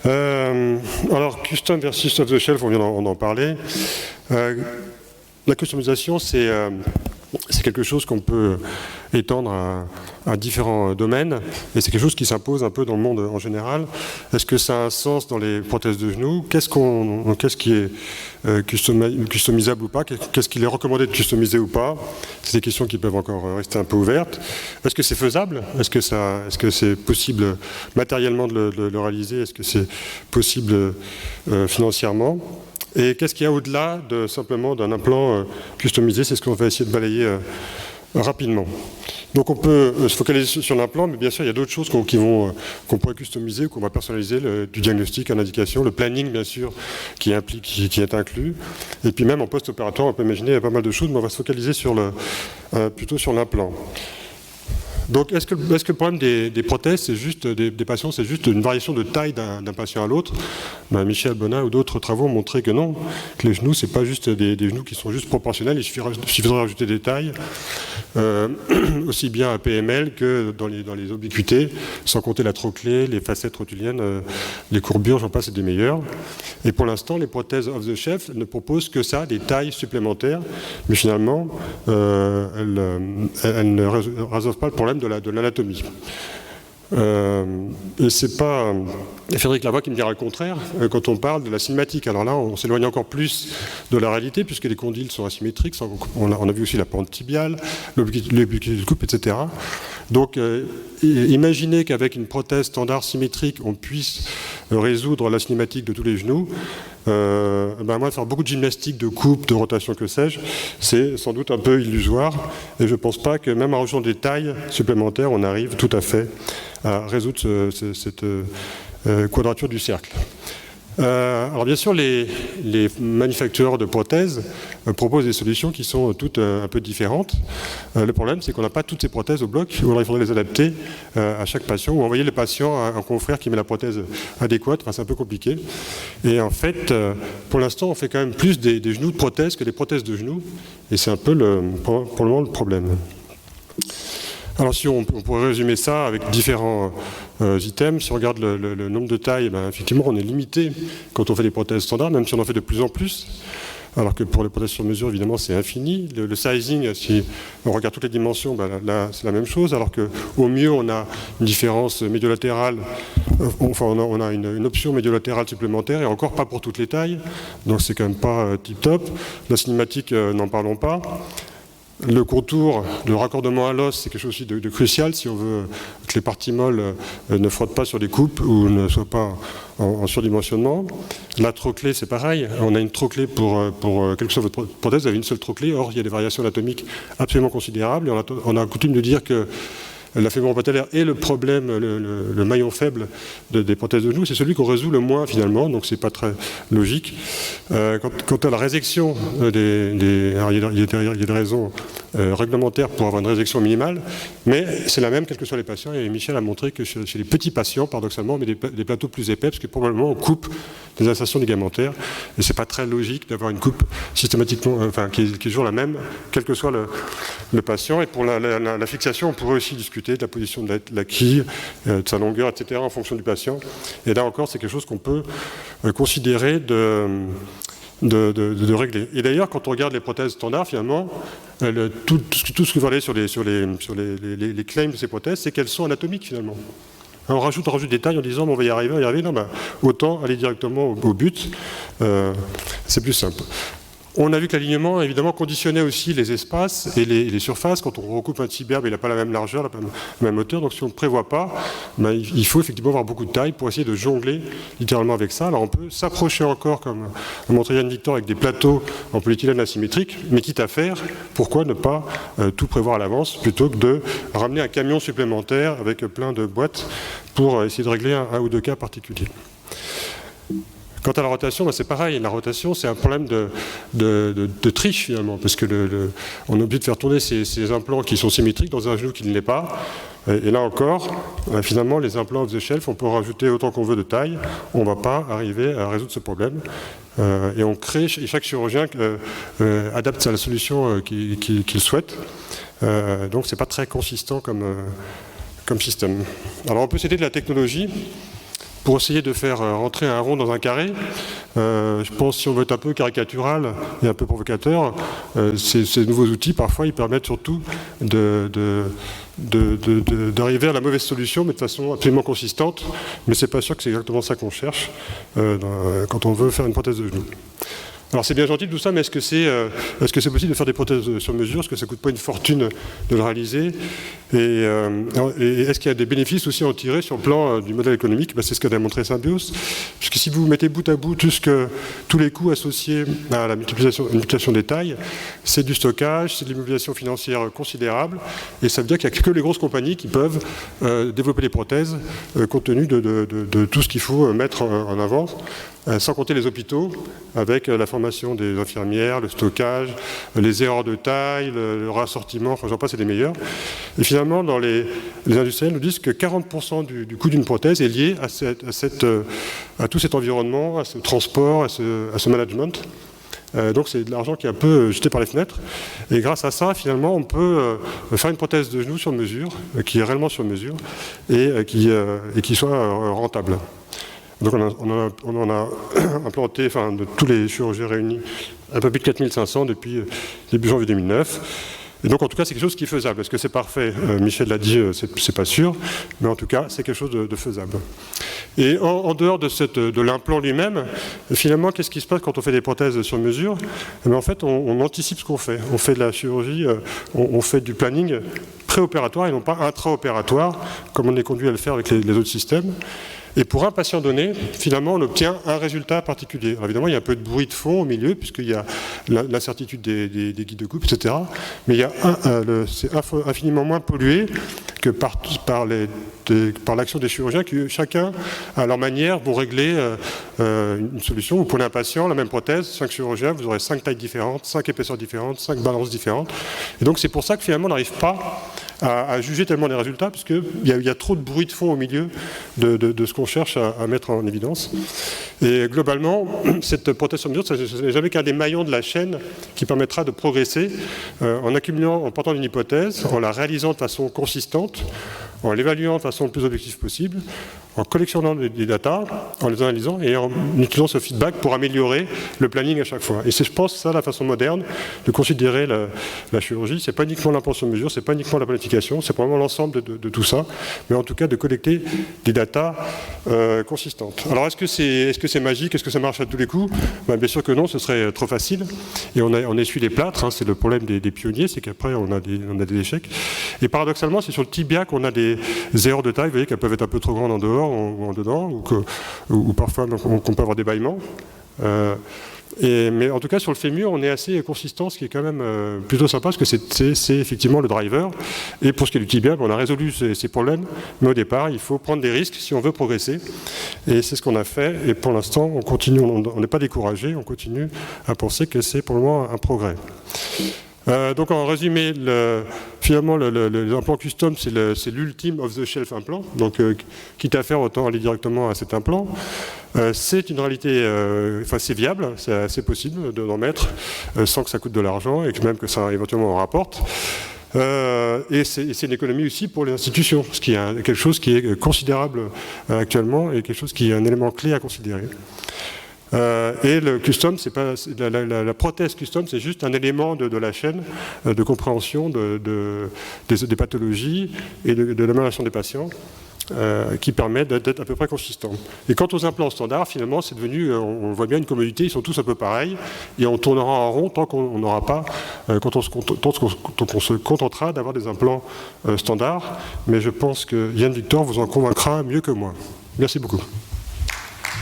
Alors, custom versus off-the-shelf, on vient d'en parler. La customisation, c'est quelque chose qu'on peut étendre à différents domaines, et c'est quelque chose qui s'impose un peu dans le monde en général. Est-ce que ça a un sens dans les prothèses de genoux? Qu'est-ce qui est customisable ou pas? Qu'est-ce qu'il est recommandé de customiser ou pas? C'est des questions qui peuvent encore rester un peu ouvertes. Est-ce que c'est faisable? Est-ce que c'est possible matériellement de le réaliser? Est-ce que c'est possible financièrement? Et qu'est-ce qu'il y a au-delà de simplement d'un implant customisé? C'est ce qu'on va essayer de balayer rapidement. Donc on peut se focaliser sur l'implant, mais bien sûr il y a d'autres choses qu'on pourrait customiser ou qu'on va personnaliser, du diagnostic à l'indication, le planning bien sûr qui est inclus. Et puis même en post-opératoire, on peut imaginer il y a pas mal de choses, mais on va se focaliser plutôt sur l'implant. Donc, est-ce que le problème des prothèses, c'est juste des patients, c'est juste une variation de taille d'un patient à l'autre? Michel Bonin ou d'autres travaux ont montré que non, que les genoux, c'est pas juste des genoux qui sont juste proportionnels, il suffirait rajouter des tailles, aussi bien à PML que dans les obliquités, sans compter la trochlée, les facettes rotuliennes, les courbures, j'en passe, c'est des meilleures. Et pour l'instant, les prothèses off-the-shelf ne proposent que ça, des tailles supplémentaires, mais finalement, elles ne résolvent pas le problème de l'anatomie. Et c'est pas Frédéric Lavoie qui me dira le contraire quand on parle de la cinématique. Alors là, on s'éloigne encore plus de la réalité puisque les condyles sont asymétriques. On a vu aussi la pente tibiale, l'obliquité de coupe, etc. Donc, imaginez qu'avec une prothèse standard symétrique, on puisse résoudre la cinématique de tous les genoux. Moi, faire beaucoup de gymnastique, de coupe, de rotation, que sais-je, c'est sans doute un peu illusoire. Et je ne pense pas que même en rajoutant des tailles supplémentaires, on arrive tout à fait à résoudre cette quadrature du cercle. Alors bien sûr, les manufacturiers de prothèses proposent des solutions qui sont toutes un peu différentes. Le problème, c'est qu'on n'a pas toutes ces prothèses au bloc, ou alors il faudrait les adapter à chaque patient, ou envoyer le patient à un confrère qui met la prothèse adéquate. Enfin, c'est un peu compliqué. Et en fait, pour l'instant, on fait quand même plus des genoux de prothèses que des prothèses de genoux, et c'est un peu pour le moment le problème. Alors si on pourrait résumer ça avec différents items, si on regarde le nombre de tailles, effectivement on est limité quand on fait des prothèses standards, même si on en fait de plus en plus, alors que pour les prothèses sur mesure, évidemment, c'est infini. Le sizing, si on regarde toutes les dimensions, là c'est la même chose, alors qu'au mieux on a une différence médiolatérale, enfin on a une option médiolatérale supplémentaire, et encore pas pour toutes les tailles, donc c'est quand même pas tip-top. La cinématique, n'en parlons pas. Le contour, le raccordement à l'os, c'est quelque chose aussi de crucial si on veut que les parties molles ne frottent pas sur des coupes ou ne soient pas en surdimensionnement. La trochlée, c'est pareil. On a une trochlée pour quelle que soit votre prothèse, vous avez une seule trochlée. Or, il y a des variations anatomiques absolument considérables. Et on a coutume de dire que la fémur patellaire est le problème, le maillon faible des prothèses de genoux, c'est celui qu'on résout le moins finalement, donc c'est pas très logique. Quant à la résection, il y a des raisons réglementaires pour avoir une résection minimale, mais c'est la même quels que soient les patients, et Michel a montré que chez les petits patients, paradoxalement, on met des plateaux plus épais, parce que probablement on coupe des insertions ligamentaires, et c'est pas très logique d'avoir une coupe systématiquement, qui est toujours la même, quel que soit le patient. Et pour la fixation, on pourrait aussi discuter de la position de la quille, de sa longueur, etc., en fonction du patient. Et là encore, c'est quelque chose qu'on peut considérer de régler. Et d'ailleurs, quand on regarde les prothèses standards, finalement, tout ce que vous voyez sur les claims de ces prothèses, c'est qu'elles sont anatomiques, finalement. On rajoute des tailles en disant on va y arriver. Non, autant aller directement au but. C'est plus simple. On a vu que l'alignement, évidemment, conditionnait aussi les espaces et les surfaces. Quand on recoupe un tibia, il n'a pas la même largeur, la même hauteur. Donc si on ne prévoit pas, il faut effectivement avoir beaucoup de taille pour essayer de jongler littéralement avec ça. Alors on peut s'approcher encore, comme a montré Yann Victor, avec des plateaux en polyéthylène asymétrique, mais quitte à faire, pourquoi ne pas tout prévoir à l'avance, plutôt que de ramener un camion supplémentaire avec plein de boîtes pour essayer de régler un ou deux cas particuliers. Quant à la rotation, c'est pareil. La rotation, c'est un problème de triche, finalement, parce que on est obligé de faire tourner ces implants qui sont symétriques dans un genou qui ne l'est pas. Et là encore, finalement, les implants off-the-shelf, on peut en rajouter autant qu'on veut de taille. On ne va pas arriver à résoudre ce problème. Et on crée, et chaque chirurgien adapte à la solution qu'il souhaite. Donc, ce n'est pas très consistant comme système. Alors, on peut s'aider de la technologie. pour essayer de faire rentrer un rond dans un carré. Je pense, si on veut être un peu caricatural et un peu provocateur, ces nouveaux outils, parfois, ils permettent surtout d'arriver à la mauvaise solution, mais de façon absolument consistante. Mais c'est pas sûr que c'est exactement ça qu'on cherche quand on veut faire une prothèse de genou. Alors c'est bien gentil tout ça, mais est-ce que c'est possible de faire des prothèses sur mesure? Est-ce que ça ne coûte pas une fortune de le réaliser? Et est-ce qu'il y a des bénéfices aussi à en tirer sur le plan du modèle économique? C'est ce qu'a démontré Symbios. Puisque si vous mettez bout à bout tous les coûts associés à la multiplication des tailles, c'est du stockage, c'est de l'immobilisation financière considérable, et ça veut dire qu'il n'y a que les grosses compagnies qui peuvent développer des prothèses compte tenu de tout ce qu'il faut mettre en avant. Sans compter les hôpitaux, avec la formation des infirmières, le stockage, les erreurs de taille, le rassortiment, enfin j'en passe, c'est les meilleurs. Et finalement, les industriels nous disent que 40% du coût d'une prothèse est lié à tout cet environnement, à ce transport, à ce management. Donc c'est de l'argent qui est un peu jeté par les fenêtres. Et grâce à ça, finalement, on peut faire une prothèse de genou sur mesure, qui est réellement sur mesure, et qui soit rentable. Donc on en a implanté, enfin de tous les chirurgiens réunis, un peu plus de 4500 depuis début janvier 2009. Et donc en tout cas c'est quelque chose qui est faisable. Est-ce que c'est parfait? Michel l'a dit, c'est pas sûr, mais en tout cas c'est quelque chose de faisable. Et en dehors de l'implant lui-même, finalement qu'est-ce qui se passe quand on fait des prothèses sur mesure? En fait on anticipe ce qu'on fait. On fait de la chirurgie, on fait du planning préopératoire et non pas intraopératoire, comme on est conduit à le faire avec les autres systèmes. Et pour un patient donné, finalement, on obtient un résultat particulier. Alors évidemment, il y a un peu de bruit de fond au milieu, puisqu'il y a l'incertitude des guides de coupe, etc. Mais c'est infiniment moins pollué que par l'action des chirurgiens qui, chacun, à leur manière, vont régler une solution. Vous prenez un patient, la même prothèse, 5 chirurgiens, vous aurez 5 tailles différentes, 5 épaisseurs différentes, 5 balances différentes. Et donc, c'est pour ça que finalement, on n'arrive pas à juger tellement des résultats, parce qu'il y a trop de bruit de fond au milieu de ce qu'on cherche à mettre en évidence. Et globalement, cette prothèse sur mesure, ce n'est jamais qu'un des maillons de la chaîne qui permettra de progresser en accumulant, en portant une hypothèse, en la réalisant de façon consistante, en l'évaluant de façon le plus objective possible, en collectionnant des datas, en les analysant et en utilisant ce feedback pour améliorer le planning à chaque fois. Et c'est, je pense, ça la façon moderne de considérer la chirurgie. C'est pas uniquement l'implant sur mesure, c'est pas uniquement la planification, c'est probablement l'ensemble de tout ça, mais en tout cas de collecter des datas consistantes. Alors est-ce que c'est magique? Est-ce que ça marche à tous les coups? Bien sûr que non, ce serait trop facile. Et on essuie les plâtres, hein, c'est le problème des pionniers, c'est qu'après on a des échecs. Et paradoxalement, c'est sur le tibia qu'on a des erreurs de taille, vous voyez qu'elles peuvent être un peu trop grandes en dehors ou en dedans, ou parfois qu'on peut avoir des bâillements. Mais en tout cas, sur le fémur, on est assez consistant, ce qui est quand même plutôt sympa, parce que c'est effectivement le driver. Et pour ce qui est du tibia, on a résolu ces problèmes, mais au départ, il faut prendre des risques si on veut progresser. Et c'est ce qu'on a fait. Et pour l'instant, on continue, on n'est pas découragé, on continue à penser que c'est pour le moment un progrès. Donc en résumé, finalement l'implant custom c'est l'ultime off-the-shelf implant, donc quitte à faire autant aller directement à cet implant. C'est une réalité, c'est viable, c'est possible d'en mettre sans que ça coûte de l'argent et même que ça éventuellement en rapporte. Et c'est une économie aussi pour les institutions, ce qui est quelque chose qui est considérable actuellement et quelque chose qui est un élément clé à considérer. Et le custom, c'est pas la prothèse custom, c'est juste un élément de la chaîne de compréhension des pathologies et de l'amélioration des patients qui permet d'être à peu près consistant. Et quant aux implants standards, finalement, c'est devenu, on voit bien une commodité, ils sont tous un peu pareils, et on tournera en rond tant qu'on n'aura pas, tant qu'on se contentera d'avoir des implants standards. Mais je pense que Yann Victor vous en convaincra mieux que moi. Merci beaucoup.